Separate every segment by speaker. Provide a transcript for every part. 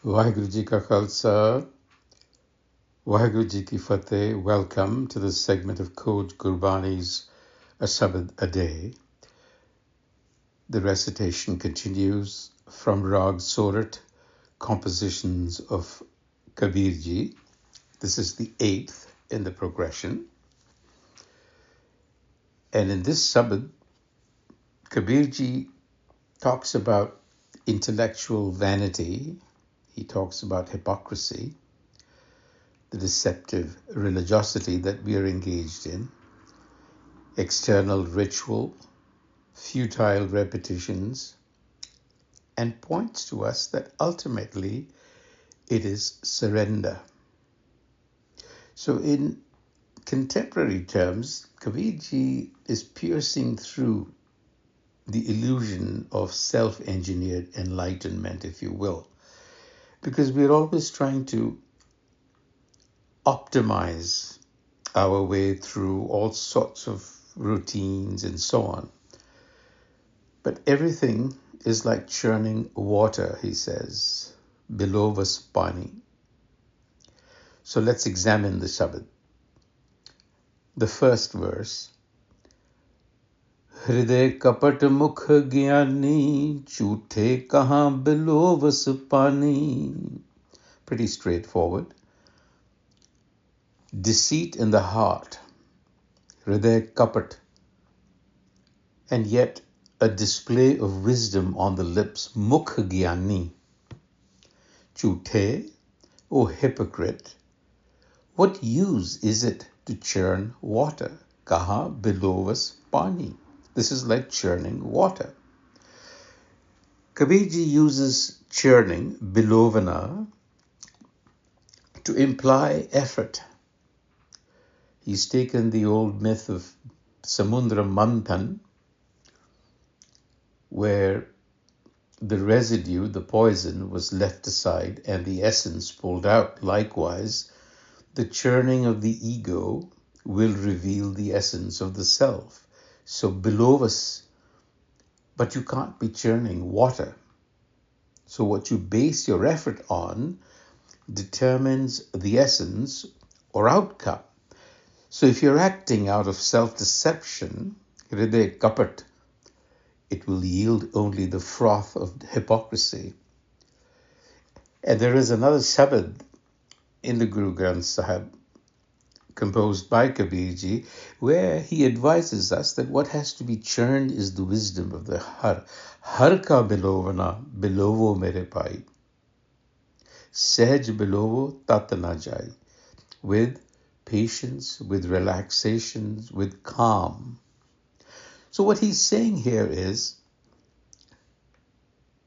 Speaker 1: Waheguru Ji Ka Khalsa, Waheguru Ji Ki Fateh. Welcome to this segment of Code Gurbani's a-sabad-a-day. The recitation continues from Rag Sorat, compositions of Kabir Ji. This is the 8th in the progression. And in this sabad, Kabir Ji talks about intellectual vanity. He talks about hypocrisy, the deceptive religiosity that we are engaged in, external ritual, futile repetitions, and points to us that ultimately it is surrender. So in contemporary terms, Kabirji is piercing through the illusion of self-engineered enlightenment, if you will, because we're always trying to optimize our way through all sorts of routines and so on. But everything is like churning water, he says, below was pani. So let's examine the sabad. The first verse, Hridai Kapat Mukh Giani, Chuthe kahan below was pani. Pretty straightforward. Deceit in the heart, Hridai Kapat, and yet a display of wisdom on the lips, Mukh Giani. Chuthe, O hypocrite, what use is it to churn water? Kaha belovas pani. This is like churning water. Kabirji uses churning, belovana, to imply effort. He's taken the old myth of Samudra Manthan, where the residue, the poison, was left aside and the essence pulled out. Likewise, the churning of the ego will reveal the essence of the self. So below us, but you can't be churning water. So what you base your effort on determines the essence or outcome. So if you're acting out of self-deception, Hridai Kapat, it will yield only the froth of hypocrisy. And there is another sabad in the Granth Sahib, composed by Kabirji, where he advises us that what has to be churned is the wisdom of the har. Har ka bilovana, bilovo mere pai. Sehaj bilovo tat na jai. With patience, with relaxations, with calm. So what he's saying here is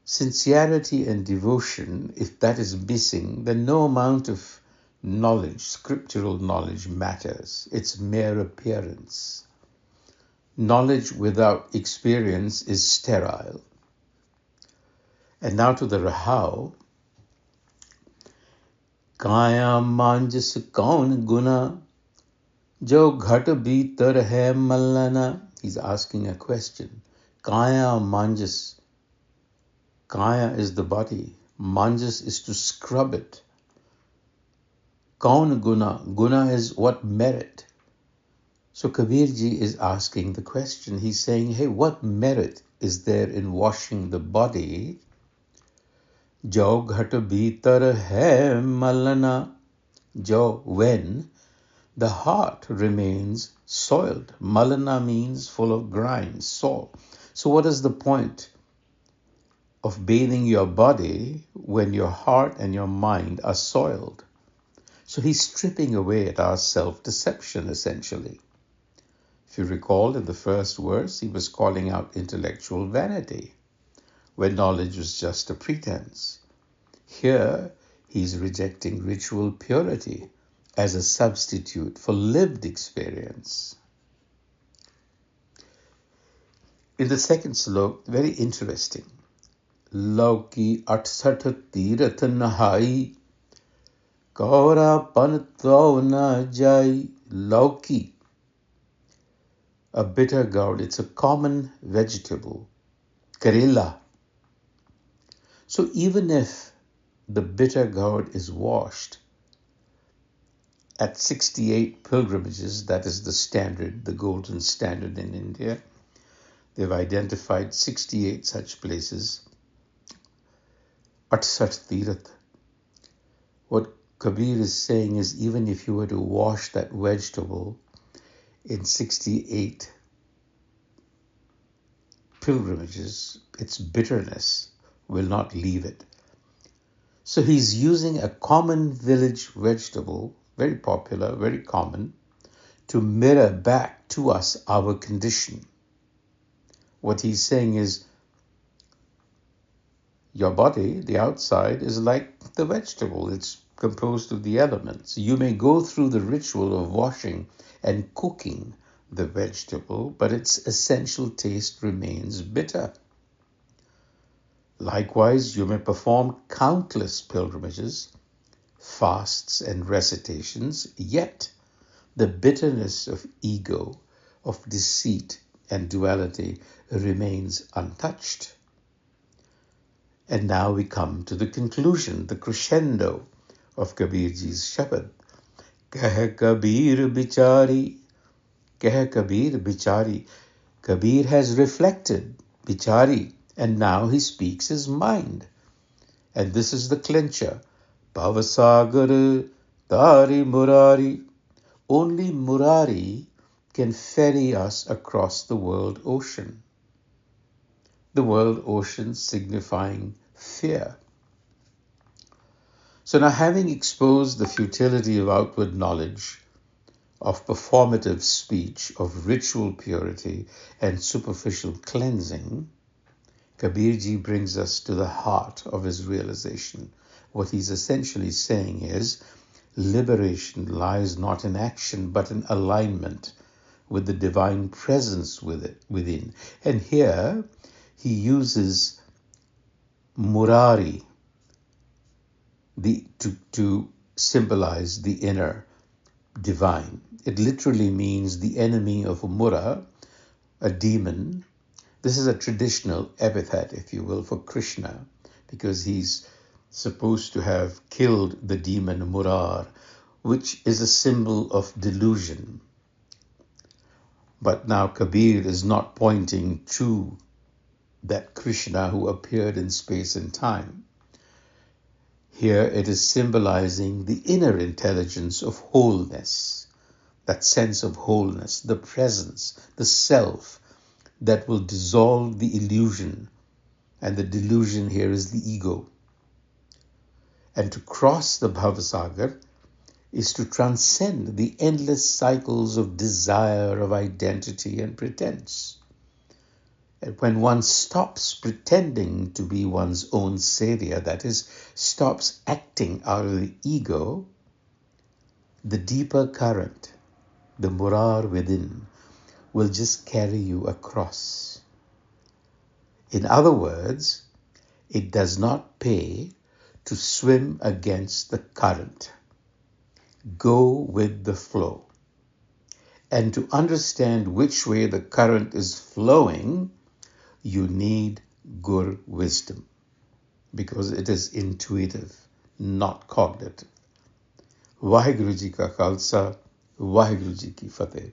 Speaker 1: sincerity and devotion. If that is missing, then no amount of knowledge, scriptural knowledge, matters. It's mere appearance. Knowledge without experience is sterile. And now to the Rahau. Kaya manjas kaun guna jo ghat bhitar hai mallana. He's asking a question. Kaya manjas. Kaya is the body. Manjas is to scrub it. Kaun guna. Guna is what merit. So Kabirji is asking the question. He's saying, hey, what merit is there in washing the body? Jo ghat bhitar hai mallana. Jo, when the heart remains soiled. Mallana means full of grime, salt. So what is the point of bathing your body when your heart and your mind are soiled? So he's stripping away at our self-deception, essentially. If you recall, in the first verse, he was calling out intellectual vanity, where knowledge was just a pretense. Here, he's rejecting ritual purity as a substitute for lived experience. In the second slok, very interesting. Lauki 68 Tirath नहाई Kaura panto na jai. Lauki, a bitter gourd. It's a common vegetable. Karela. So even if the bitter gourd is washed at 68 pilgrimages. That is the standard, the golden standard in India. They've identified 68 such places. 68 Tirath. What Kabir is saying is, even if you were to wash that vegetable in 68 pilgrimages, its bitterness will not leave it. So he's using a common village vegetable, very popular, very common, to mirror back to us our condition. What he's saying is, your body, the outside, is like the vegetable. It's composed of the elements. You may go through the ritual of washing and cooking the vegetable, but its essential taste remains bitter. Likewise, you may perform countless pilgrimages, fasts, and recitations, yet the bitterness of ego, of deceit and duality remains untouched. And now we come to the conclusion, the crescendo of Kabirji's Shabad. Keh Kabir Bichari, Keh Kabir Bichari. Kabir has reflected, Bichari, and now he speaks his mind. And this is the clincher. Bhavasagar Tari Murari. Only Murari can ferry us across the world ocean. The world ocean signifying fear. So now, having exposed the futility of outward knowledge, of performative speech, of ritual purity and superficial cleansing, Kabirji brings us to the heart of his realization. What he's essentially saying is, liberation lies not in action, but in alignment with the divine presence within. And here he uses Murari to symbolize the inner divine. It literally means the enemy of Mura, a demon. This is a traditional epithet, if you will, for Krishna, because he's supposed to have killed the demon Murar, which is a symbol of delusion. But now Kabir is not pointing to that Krishna who appeared in space and time. Here it is symbolizing the inner intelligence of wholeness, that sense of wholeness, the presence, the self that will dissolve the illusion. And the delusion here is the ego. And to cross the Bhavasagar is to transcend the endless cycles of desire, of identity and pretense. And when one stops pretending to be one's own savior, that is, stops acting out of the ego, the deeper current, the murar within, will just carry you across. In other words, it does not pay to swim against the current. Go with the flow. And to understand which way the current is flowing, you need Gur wisdom, because it is intuitive, not cognitive. Vaheguru Ji Ka Khalsa, Vaheguru Ji Ki Fateh.